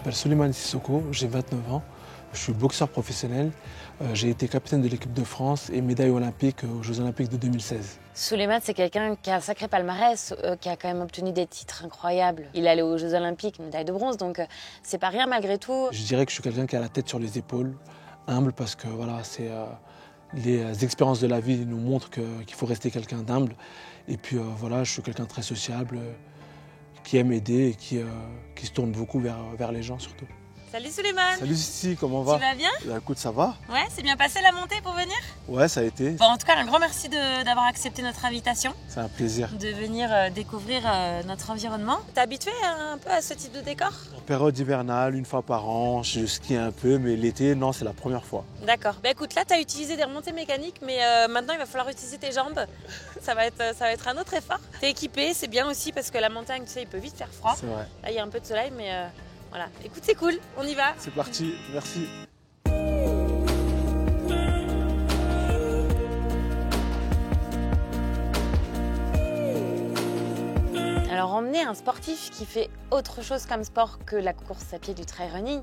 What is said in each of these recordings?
m'appelle Souleymane Sissoko, j'ai 29 ans. Je suis boxeur professionnel. J'ai été capitaine de l'équipe de France et médaille olympique aux Jeux Olympiques de 2016. Souleymane, c'est quelqu'un qui a un sacré palmarès, qui a quand même obtenu des titres incroyables. Il est allé aux Jeux Olympiques, médaille de bronze, donc c'est pas rien malgré tout. Je dirais que je suis quelqu'un qui a la tête sur les épaules, humble parce que voilà, les expériences de la vie nous montrent qu'il faut rester quelqu'un d'humble. Et puis voilà, je suis quelqu'un de très sociable, qui aime aider et qui se tourne beaucoup vers les gens surtout. Salut Souleymane. Salut Sissi, comment va? Tu vas bien? Bah, écoute, ça va? Ouais, c'est bien passé la montée pour venir? Ouais, ça a été. Bon, en tout cas, un grand merci d'avoir accepté notre invitation. C'est un plaisir. De venir découvrir notre environnement. T'es habitué un peu à ce type de décor? En période hivernale, une fois par an, je skie un peu, mais l'été, non, c'est la première fois. D'accord. Bah écoute, là, t'as utilisé des remontées mécaniques, mais maintenant, il va falloir utiliser tes jambes. Ça va être un autre effort. T'es équipé, c'est bien aussi parce que la montagne, tu sais, il peut vite faire froid. C'est vrai. Là, il y a un peu de soleil, mais voilà. Écoute, c'est cool, on y va. C'est parti, merci. Alors emmener un sportif qui fait autre chose comme sport que la course à pied du trail running,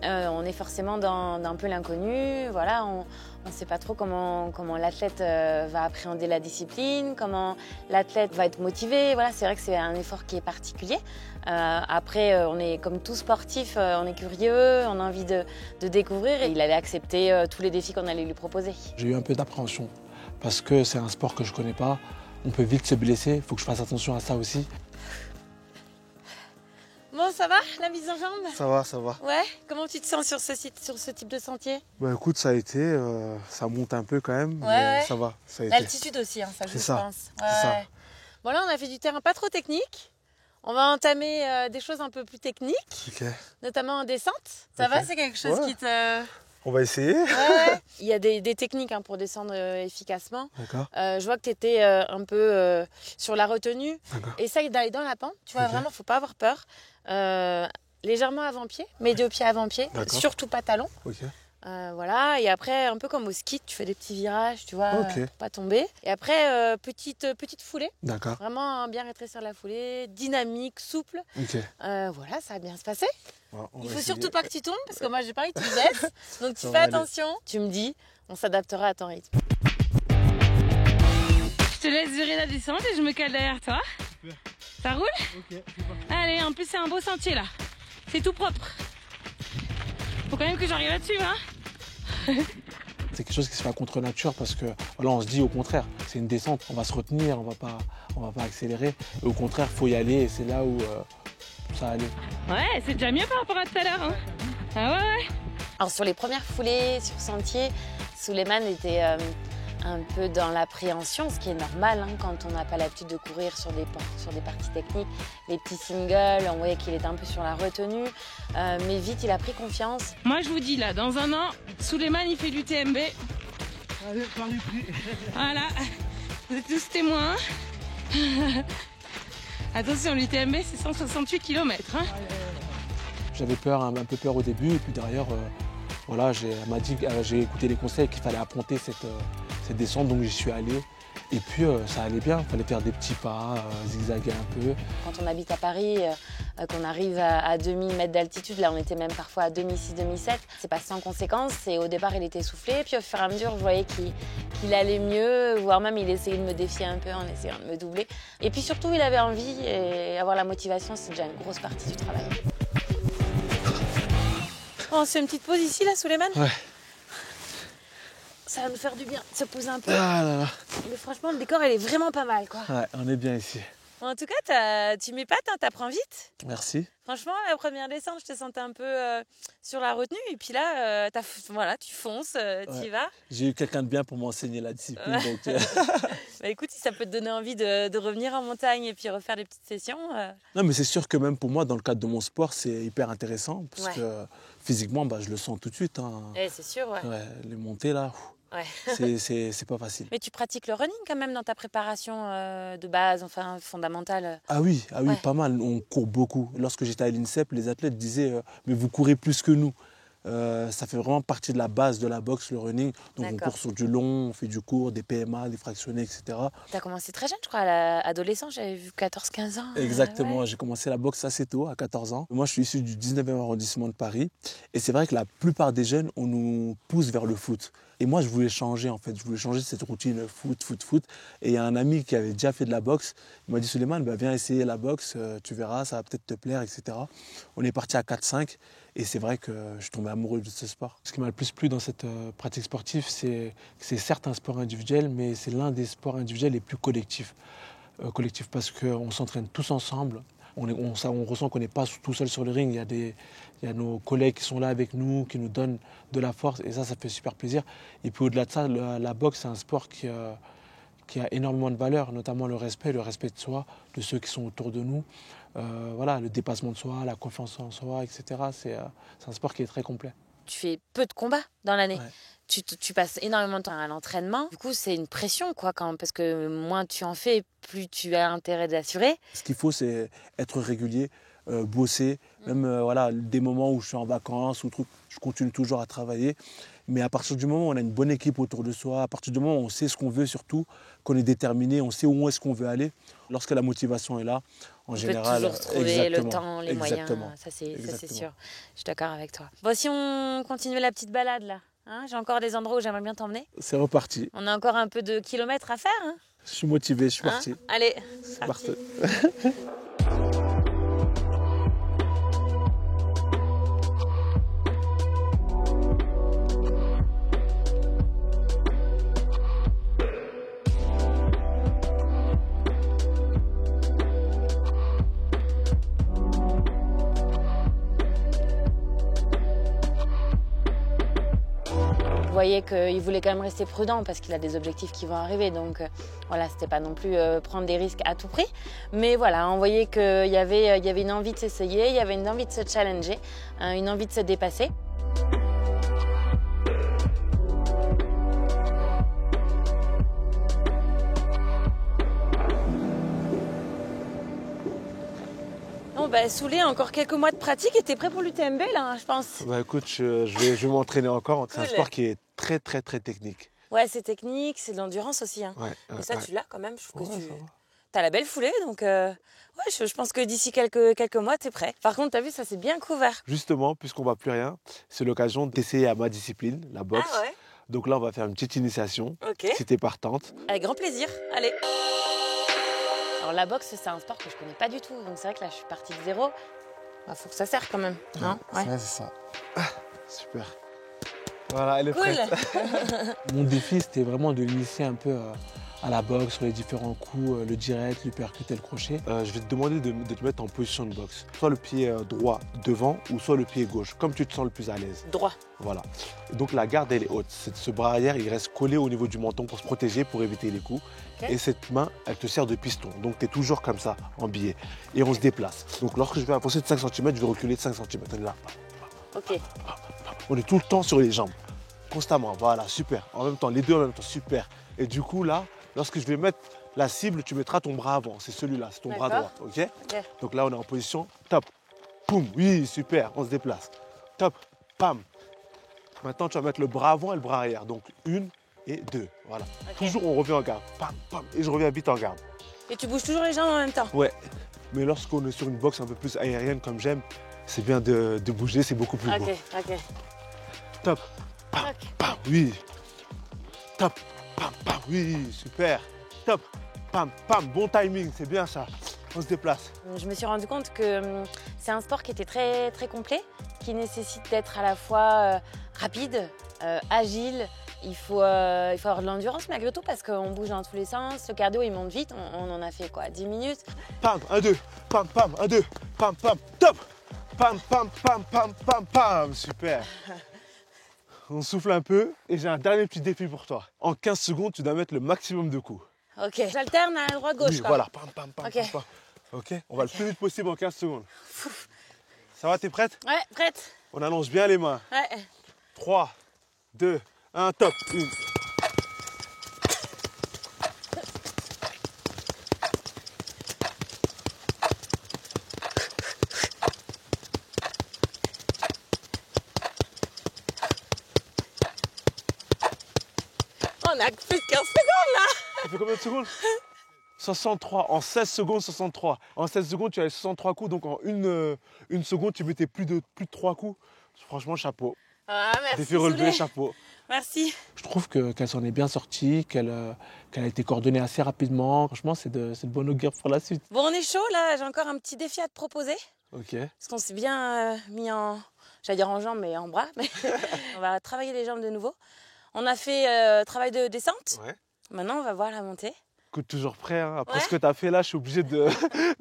on est forcément dans un peu l'inconnu. Voilà, on ne sait pas trop comment l'athlète va appréhender la discipline, comment l'athlète va être motivé. Voilà, c'est vrai que c'est un effort qui est particulier. Après, on est comme tout sportif, on est curieux, on a envie de découvrir. Et il allait accepter tous les défis qu'on allait lui proposer. J'ai eu un peu d'appréhension parce que c'est un sport que je ne connais pas. On peut vite se blesser, il faut que je fasse attention à ça aussi. Bon, ça va, la mise en jambe? Ça va, ça va. Ouais, comment tu te sens sur ce type de sentier? Bah écoute, ça a été, ça monte un peu quand même, mais ouais. ça va, ça a été. L'altitude aussi, hein, ça joue, je pense. C'est ça. Bon là, on a fait du terrain pas trop technique. On va entamer des choses un peu plus techniques, Ok. notamment en descente. Ça va, c'est quelque chose qui te... On va essayer. Ouais. Il y a des techniques pour descendre efficacement. D'accord. Je vois que tu étais un peu sur la retenue. D'accord. Essaye d'aller dans la pente. Tu vois, vraiment, faut pas avoir peur. Légèrement avant-pied, médio-pied avant-pied. Surtout pas talon. Ok. Voilà, et après, un peu comme au ski, tu fais des petits virages, tu vois, pour pas tomber. Et après, petite foulée. D'accord. Vraiment bien rétrécir la foulée, dynamique, souple. Ok. Voilà, ça va bien se passer. Bon, Il faut surtout pas que tu tombes, parce que moi, j'ai pas envie que tu te blesses. Donc, tu fais attention. Tu me dis, on s'adaptera à ton rythme. Je te laisse gérer la descente et je me cale derrière toi. Super. Ça roule? Ok. Allez, en plus, c'est un beau sentier, là. C'est tout propre. Faut quand même que j'arrive là-dessus, hein. C'est quelque chose qui se fait à contre nature parce que voilà, on se dit au contraire, c'est une descente, on va se retenir, on va pas accélérer. Et au contraire, il faut y aller et c'est là où ça allait. Ouais, c'est déjà mieux par rapport à tout à l'heure. Hein. Ah ouais. Alors sur les premières foulées, sur sentier, Souleymane était un peu dans l'appréhension, ce qui est normal quand on n'a pas l'habitude de courir sur des parties techniques. Les petits singles, on voyait qu'il était un peu sur la retenue, mais vite il a pris confiance. Moi je vous dis là, dans un an, Souleymane il fait du TMB. Allez, pari pris. Voilà, vous êtes tous témoins. Attention, l'UTMB c'est 168 km. Hein. J'avais peur, un peu peur au début, et puis derrière, voilà, elle m'a dit, j'ai écouté les conseils qu'il fallait apponter cette descente, donc j'y suis allé. Et puis ça allait bien, il fallait faire des petits pas, zigzaguer un peu. Quand on habite à Paris, qu'on arrive à 2000 mètres d'altitude, là on était même parfois à 2006, 2007, c'est pas sans conséquence. Et au départ il était essoufflé, puis au fur et à mesure je voyais qu'il allait mieux, voire même il essayait de me défier un peu en essayant de me doubler. Et puis surtout il avait envie, et avoir la motivation c'est déjà une grosse partie du travail. On se fait une petite pause ici là, Souleymane? Ouais. Ça va nous faire du bien de se poser un peu. Ah là là. Mais franchement, le décor, il est vraiment pas mal, quoi. Ouais, on est bien ici. En tout cas, tu m'épates, t'apprends vite. Merci. Franchement, la première descente, je te sentais un peu sur la retenue. Et puis là, voilà, tu fonces, tu y vas. J'ai eu quelqu'un de bien pour m'enseigner la discipline. Donc... bah, écoute, si ça peut te donner envie de revenir en montagne et puis refaire des petites sessions. Non, mais c'est sûr que même pour moi, dans le cadre de mon sport, c'est hyper intéressant. Parce que physiquement, je le sens tout de suite. Hein. C'est sûr, ouais. Les montées, là... Ouais. C'est pas facile. Mais tu pratiques le running quand même dans ta préparation de base, enfin fondamentale. Ah oui, pas mal. On court beaucoup. Lorsque j'étais à l'INSEP, les athlètes disaient mais vous courez plus que nous. Ça fait vraiment partie de la base de la boxe, le running. Donc on court sur du long, on fait du court, des PMA, des fractionnés, etc. Tu as commencé très jeune, je crois, à l'adolescent, j'avais vu 14-15 ans. Exactement, ouais. J'ai commencé la boxe assez tôt, à 14 ans. Moi, je suis issu du 19e arrondissement de Paris. Et c'est vrai que la plupart des jeunes, on nous pousse vers le foot. Et moi, je voulais changer, en fait. Je voulais changer cette routine foot. Et il y a un ami qui avait déjà fait de la boxe. Il m'a dit, Souleymane, viens essayer la boxe, tu verras, ça va peut-être te plaire, etc. On est parti à 4-5. Et c'est vrai que je suis tombé amoureux de ce sport. Ce qui m'a le plus plu dans cette pratique sportive, c'est que c'est certes un sport individuel, mais c'est l'un des sports individuels les plus collectifs. Collectif parce qu'on s'entraîne tous ensemble. On ressent qu'on n'est pas tout seul sur le ring. Il y a nos collègues qui sont là avec nous, qui nous donnent de la force. Et ça fait super plaisir. Et puis au-delà de ça, la boxe, c'est un sport qui a énormément de valeur, notamment le respect de soi, de ceux qui sont autour de nous. Voilà, le dépassement de soi, la confiance en soi, etc. C'est un sport qui est très complet. Tu fais peu de combats dans l'année. Ouais. Tu passes énormément de temps à l'entraînement. Du coup, c'est une pression, quoi, quand même, parce que moins tu en fais, plus tu as intérêt d'assurer. Ce qu'il faut, c'est être régulier, bosser. Même voilà, des moments où je suis en vacances ou truc, je continue toujours à travailler. Mais à partir du moment où on a une bonne équipe autour de soi, à partir du moment où on sait ce qu'on veut surtout, qu'on est déterminé, on sait où est-ce qu'on veut aller, lorsque la motivation est là, en général... On peut toujours trouver le temps, les exactement, moyens, ça c'est sûr. Je suis d'accord avec toi. Bon, si on continue la petite balade là, hein, j'ai encore des endroits où j'aimerais bien t'emmener. C'est reparti. On a encore un peu de kilomètres à faire. Hein. Je suis motivé, je suis parti. Allez, c'est parti. Vous voyez qu'il voulait quand même rester prudent parce qu'il a des objectifs qui vont arriver. Donc voilà, c'était pas non plus prendre des risques à tout prix. Mais voilà, on voyait qu'il y avait une envie de s'essayer, il y avait une envie de se challenger, une envie de se dépasser. Bon, Soulé, encore quelques mois de pratique et t'es prêt pour l'UTMB là, je pense. Écoute, je vais m'entraîner encore. C'est un sport qui est très très très technique. Ouais, c'est technique, c'est de l'endurance aussi. Hein. Et ça, tu l'as quand même. Je trouve que t'as la belle foulée, donc je pense que d'ici quelques mois, t'es prêt. Par contre, t'as vu, ça c'est bien couvert. Justement, puisqu'on va plus rien, c'est l'occasion d'essayer à ma discipline, la boxe. Ah ouais. Donc là, on va faire une petite initiation. Ok. Si t'es partante. Avec grand plaisir. Allez. Alors la boxe, c'est un sport que je connais pas du tout, donc c'est vrai que là, je suis partie de zéro. Faut que ça serve quand même, non? Ouais, c'est ça. Super. Voilà, elle est cool. Prête. Mon défi, c'était vraiment de l'initier un peu à la boxe, sur les différents coups, le direct, l'uppercut et le crochet. Je vais te demander de te mettre en position de boxe. Soit le pied droit devant ou soit le pied gauche, comme tu te sens le plus à l'aise. Droit. Voilà. Et donc la garde, elle est haute. Ce bras arrière, il reste collé au niveau du menton pour se protéger, pour éviter les coups. Okay. Et cette main, elle te sert de piston. Donc tu es toujours comme ça, en biais. Et on se déplace. Donc lorsque je vais avancer de 5 cm, je vais reculer de 5 cm. On est là. Ok. On est tout le temps sur les jambes. Constamment. Voilà, super. En même temps, les deux en même temps, super. Et du coup, là, lorsque je vais mettre la cible, tu mettras ton bras avant. C'est celui-là, c'est ton bras droit. Okay? Ok. Donc là, on est en position. Top. Poum. Oui, super. On se déplace. Top. Pam. Maintenant, tu vas mettre le bras avant et le bras arrière. Donc, 1 et 2. Voilà. Okay. Toujours, on revient en garde. Pam, pam. Et je reviens vite en garde. Et tu bouges toujours les jambes en même temps? Ouais. Mais lorsqu'on est sur une boxe un peu plus aérienne, comme j'aime, c'est bien de bouger, c'est beaucoup plus beau. Ok. Top. Pam, pam. Oui. Top. Pam, pam. Oui, super. Top. Pam, pam. Bon timing, c'est bien ça. On se déplace. Je me suis rendu compte que c'est un sport qui était très, très complet, qui nécessite d'être à la fois rapide, agile. Il faut avoir de l'endurance malgré tout parce qu'on bouge dans tous les sens. Le cardio, il monte vite. On en a fait quoi, 10 minutes. Pam, 1, 2. Pam, pam, 1, 2. Pam, pam. Top. Pam, pam, pam, pam, pam, pam. Super. On souffle un peu et j'ai un dernier petit défi pour toi. En 15 secondes, tu dois mettre le maximum de coups. Ok. J'alterne à droite-gauche. Oui, voilà. Pam, pam, pam, okay. pam. Ok. On va le plus vite possible en 15 secondes. Ça va, t'es prête? Ouais, prête. On allonge bien les mains. Ouais. 3, 2, 1, top. 1. fait combien de secondes? 63. En 16 secondes, 63. En 16 secondes, tu avais 63 coups. Donc en une seconde, tu mettais plus de 3 coups. Franchement, chapeau. Ah, merci. Défi relevé, chapeau. Merci. Je trouve qu'elle s'en est bien sortie, qu'elle a été coordonnée assez rapidement. Franchement, c'est de bonne augure pour la suite. Bon, on est chaud là. J'ai encore un petit défi à te proposer. Ok. Parce qu'on s'est bien mis j'allais dire en jambes, mais en bras. Mais on va travailler les jambes de nouveau. On a fait travail de descente. Ouais. Maintenant, on va voir la montée. Écoute, toujours prêt. Hein. Après ce que tu as fait là, je suis obligé de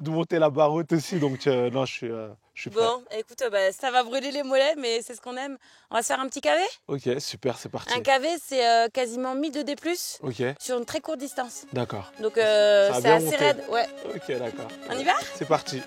monter la barre haute aussi. Donc, non, je suis prêt. Bon, écoute, ça va brûler les mollets, mais c'est ce qu'on aime. On va se faire un petit KV. Ok, super, c'est parti. Un KV, c'est quasiment 1000 de D+, sur une très courte distance. D'accord. Donc, c'est assez monté. raide. Ouais. Ok, d'accord. On y va? C'est parti.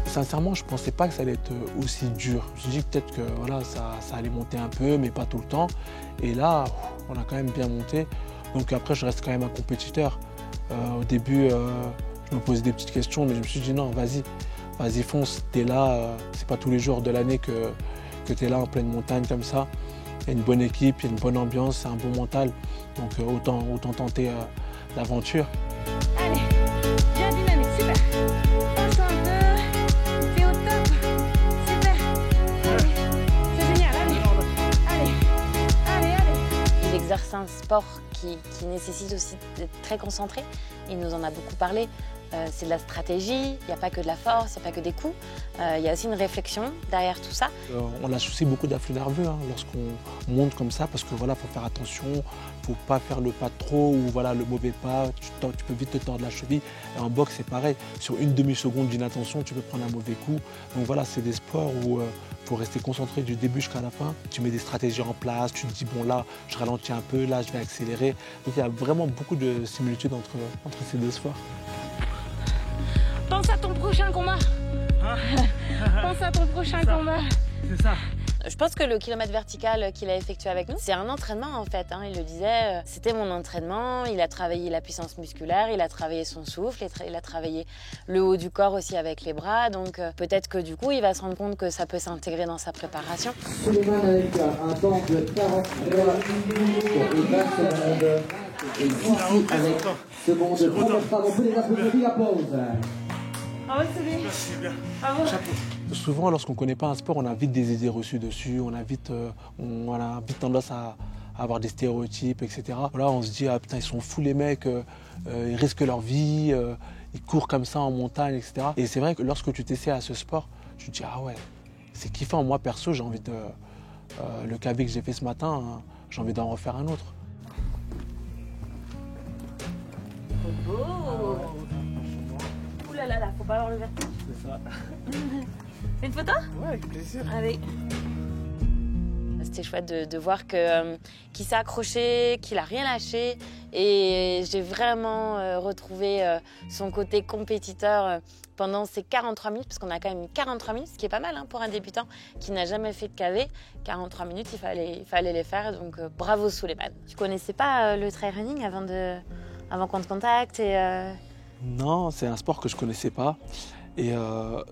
Sincèrement, je ne pensais pas que ça allait être aussi dur. Je me suis dit peut-être que voilà, ça allait monter un peu, mais pas tout le temps. Et là, on a quand même bien monté. Donc après, je reste quand même un compétiteur. Au début, je me posais des petites questions, mais je me suis dit non, vas-y fonce. T'es là, c'est pas tous les jours de l'année que tu es là en pleine montagne comme ça. Il y a une bonne équipe, il y a une bonne ambiance, c'est un bon mental. Donc autant tenter l'aventure. Allez, bien dynamique, super. Pense un peu, t'es au top, super. Allez, c'est génial, allez. Il exerce un sport qui nécessite aussi d'être très concentré. Il nous en a beaucoup parlé. C'est de la stratégie, il n'y a pas que de la force, il n'y a pas que des coups. Il y a aussi une réflexion derrière tout ça. On a souci beaucoup d'afflux nerveux lorsqu'on monte comme ça, parce que voilà, faut faire attention, faut pas faire le pas trop ou voilà, le mauvais pas, tu peux vite te tordre la cheville. Et en boxe, c'est pareil, sur une demi-seconde d'inattention, tu peux prendre un mauvais coup. Donc voilà, c'est des sports où faut rester concentré du début jusqu'à la fin. Tu mets des stratégies en place, tu te dis bon là, je ralentis un peu, là je vais accélérer. Donc il y a vraiment beaucoup de similitudes entre ces deux sports. Pense à ton prochain combat. Pense à ton prochain combat. C'est ça. Je pense que le kilomètre vertical qu'il a effectué avec nous, c'est un entraînement en fait. Il le disait, c'était mon entraînement. Il a travaillé la puissance musculaire, il a travaillé son souffle, il a travaillé le haut du corps aussi avec les bras. Donc peut-être que du coup, il va se rendre compte que ça peut s'intégrer dans sa préparation. Suleiman avec un temps de 40 minutes et 20 secondes. Et Sissi avec seconde. On peut les applaudir, la pause. Bravo, Souley. Merci bien. Bravo. Chapeau. Souvent, lorsqu'on ne connaît pas un sport, on a vite des idées reçues dessus, on a vite tendance à avoir des stéréotypes, etc. Là, on se dit, ah putain, ils sont fous les mecs, ils risquent leur vie, ils courent comme ça en montagne, etc. Et c'est vrai que lorsque tu t'essaies à ce sport, tu te dis, ah ouais, c'est kiffant. Moi, perso, j'ai envie de... le KV que j'ai fait ce matin, hein, j'ai envie d'en refaire un autre. Oh. Ouh là là, faut pas avoir le vertige. C'est ça. Fais une photo? Ouais, avec plaisir. Allez. C'était chouette de voir qu'il s'est accroché, qu'il n'a rien lâché. Et j'ai vraiment retrouvé son côté compétiteur pendant ces 43 minutes, parce qu'on a quand même 43 minutes, ce qui est pas mal pour un débutant qui n'a jamais fait de KV. 43 minutes, il fallait les faire, donc bravo Suleiman. Tu connaissais pas le trail running avant qu'on te contacte Non, c'est un sport que je connaissais pas. Et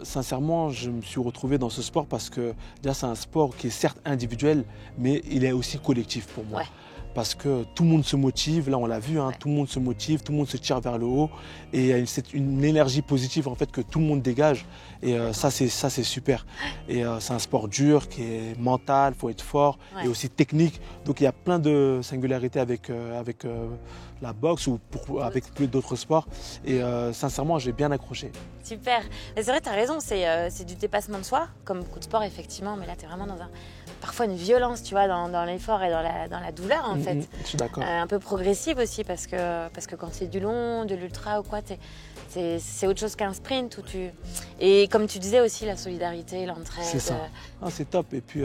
sincèrement, je me suis retrouvé dans ce sport parce que déjà c'est un sport qui est certes individuel, mais il est aussi collectif pour moi. Ouais. Parce que tout le monde se motive, là on l'a vu, hein, ouais. Tout le monde se motive, tout le monde se tire vers le haut. Et c'est une énergie positive en fait que tout le monde dégage. Et ça c'est super. Et c'est un sport dur qui est mental, il faut être fort, ouais. Et aussi technique. Donc il y a plein de singularités avec la boxe ou avec d'autres sports. Et sincèrement, j'ai bien accroché. Super. C'est vrai, tu as raison, c'est du dépassement de soi, comme beaucoup de sport effectivement, mais là tu es vraiment dans parfois une violence, tu vois, dans l'effort et dans la douleur en fait. Je suis d'accord. Un peu progressive aussi, parce que quand c'est du long, de l'ultra ou quoi, c'est autre chose qu'un sprint. Et comme tu disais aussi, la solidarité, l'entraide. C'est ça. C'est top. Et puis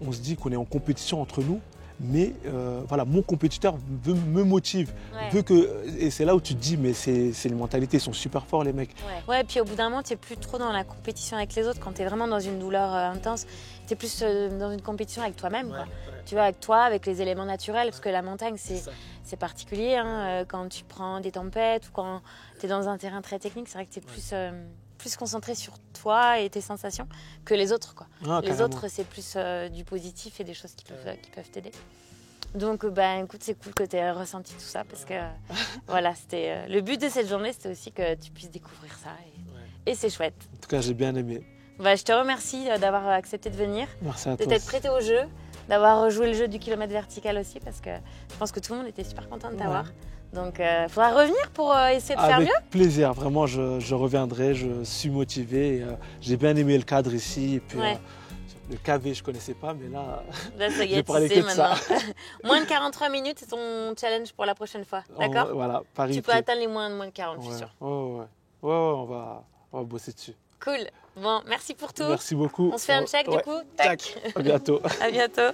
on se dit qu'on est en compétition entre nous, mais voilà, mon compétiteur me motive, veut que, et c'est là où tu te dis, mais c'est les mentalités, ils sont super forts les mecs. Ouais, puis au bout d'un moment, tu n'es plus trop dans la compétition avec les autres. Quand tu es vraiment dans une douleur intense, tu es plus dans une compétition avec toi-même. Tu vois, avec toi, avec les éléments naturels, parce que la montagne, c'est particulier. Hein, quand tu prends des tempêtes ou quand tu es dans un terrain très technique, c'est vrai que tu es plus concentré sur toi et tes sensations que les autres. Les autres, c'est plus du positif et des choses qui peuvent t'aider. Donc, écoute, c'est cool que tu aies ressenti tout ça parce que voilà, c'était le but de cette journée, c'était aussi que tu puisses découvrir ça et c'est chouette. En tout cas, j'ai bien aimé. Je te remercie d'avoir accepté de venir, merci à toi de t'être prêté au jeu, d'avoir joué le jeu du kilomètre vertical aussi parce que je pense que tout le monde était super content de t'avoir. Donc, il faudra revenir pour essayer de faire mieux. Avec plaisir, vraiment, je reviendrai, je suis motivé. J'ai bien aimé le cadre ici. Et puis, le KV, je ne connaissais pas, mais là, ça y est, tu sais maintenant. Moins de 43 minutes, c'est ton challenge pour la prochaine fois, d'accord? Voilà, Paris. Tu peux atteindre les moins de 40, je suis sûre. Ouais, on va bosser dessus. Cool. Bon, merci pour tout. Merci beaucoup. On se fait un check du coup. Tac. À bientôt. À bientôt.